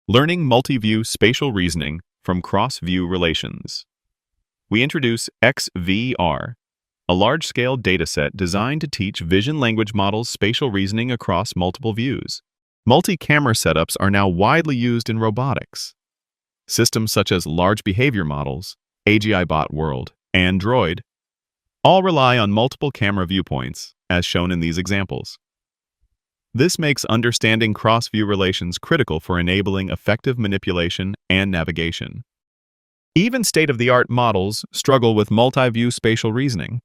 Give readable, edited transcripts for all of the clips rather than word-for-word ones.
Learning multi-view spatial reasoning from cross-view relations. We introduce CVPR, a large-scale dataset designed to teach vision language models spatial reasoning across multiple views. Multi-camera setups are now widely used in robotics. Systems such as large behavior models, AGI bot world, and Droid all rely on multiple camera viewpoints, as shown in these examples. This makes understanding cross-view relations critical for enabling effective manipulation and navigation. Even state-of-the-art models struggle with multi-view spatial reasoning.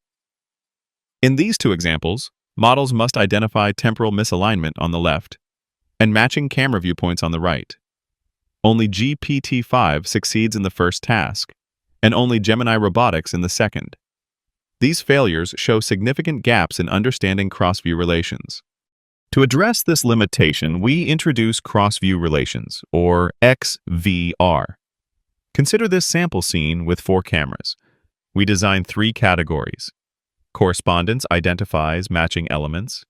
In these two examples, models must identify temporal misalignment on the left and matching camera viewpoints on the right. Only GPT-5 succeeds in the first task, and only Gemini Robotics in the second. These failures show significant gaps in understanding cross-view relations. To address this limitation, we introduce cross-view relations, or CVPR. Consider this sample scene with 4 cameras. We design 3 categories. Correspondence identifies matching elements,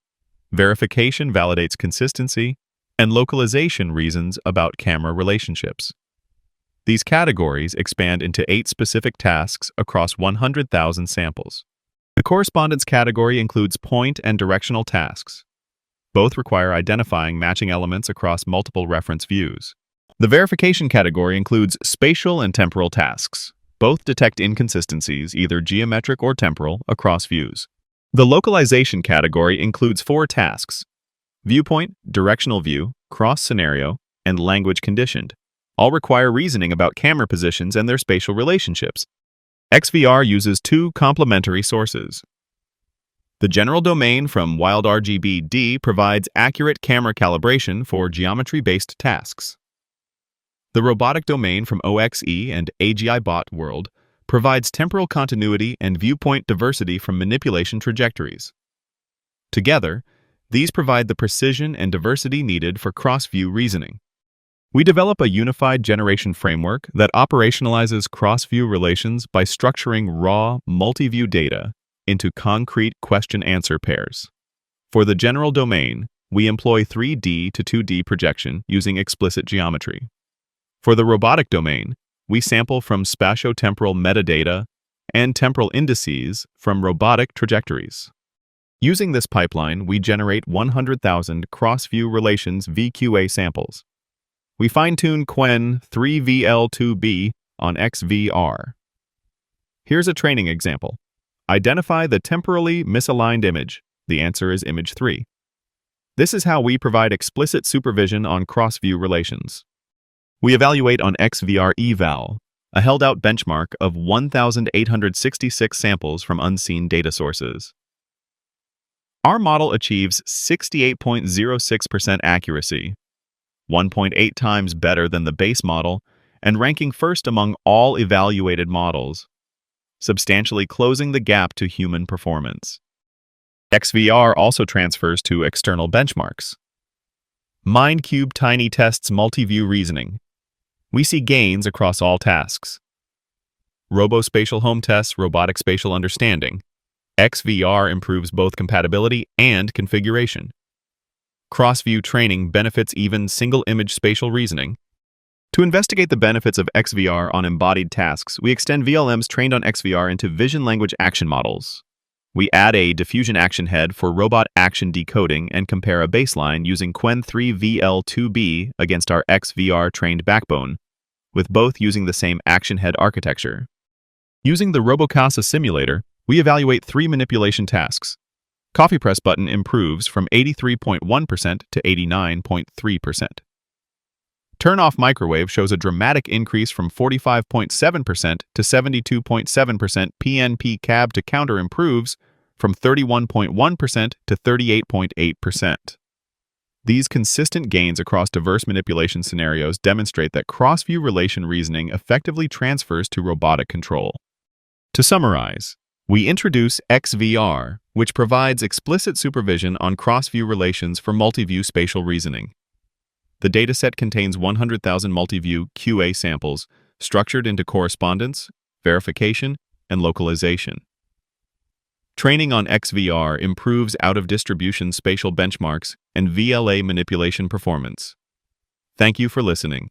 verification validates consistency, and localization reasons about camera relationships. These categories expand into 8 specific tasks across 100,000 samples. The correspondence category includes point and directional tasks. Both require identifying matching elements across multiple reference views. The verification category includes spatial and temporal tasks. Both detect inconsistencies, either geometric or temporal, across views. The localization category includes 4 tasks: viewpoint, directional view, cross-scenario, and language conditioned. All require reasoning about camera positions and their spatial relationships. CVPR uses 2 complementary sources. The general domain from WildRGB-D provides accurate camera calibration for geometry-based tasks. The robotic domain from OXE and AGI bot world provides temporal continuity and viewpoint diversity from manipulation trajectories. Together, these provide the precision and diversity needed for cross-view reasoning. We develop a unified generation framework that operationalizes cross-view relations by structuring raw, multi-view data into concrete question-answer pairs. For the general domain, we employ 3D to 2D projection using explicit geometry. For the robotic domain, we sample from spatiotemporal metadata and temporal indices from robotic trajectories. Using this pipeline, we generate 100,000 cross-view relations VQA samples. We fine-tune Quen 3VL2B on CVPR. Here's a training example. Identify the temporally misaligned image. The answer is image 3. This is how we provide explicit supervision on cross-view relations. We evaluate on CVPR eval, a held-out benchmark of 1,866 samples from unseen data sources. Our model achieves 68.06% accuracy, 1.8 times better than the base model, and ranking first among all evaluated models, substantially closing the gap to human performance. CVPR also transfers to external benchmarks. MindCube Tiny tests multi-view reasoning. We see gains across all tasks. RoboSpatial Home tests robotic spatial understanding. CVPR improves both compatibility and configuration. Cross-view training benefits even single-image spatial reasoning. To investigate the benefits of CVPR on embodied tasks, we extend VLMs trained on CVPR into vision language action models. We add a diffusion action head for robot action decoding and compare a baseline using Quen 3VL2B against our CVPR trained backbone, with both using the same action head architecture. Using the RoboCasa simulator, we evaluate 3 manipulation tasks. Coffee press button improves from 83.1% to 89.3%. Turn off microwave shows a dramatic increase from 45.7% to 72.7%. PNP cab to counter improves from 31.1% to 38.8%. These consistent gains across diverse manipulation scenarios demonstrate that cross-view relation reasoning effectively transfers to robotic control. To summarize, we introduce CVPR, which provides explicit supervision on cross-view relations for multi-view spatial reasoning. The dataset contains 100,000 multi-view QA samples structured into correspondence, verification, and localization. Training on CVPR improves out-of-distribution spatial benchmarks and VLA manipulation performance. Thank you for listening.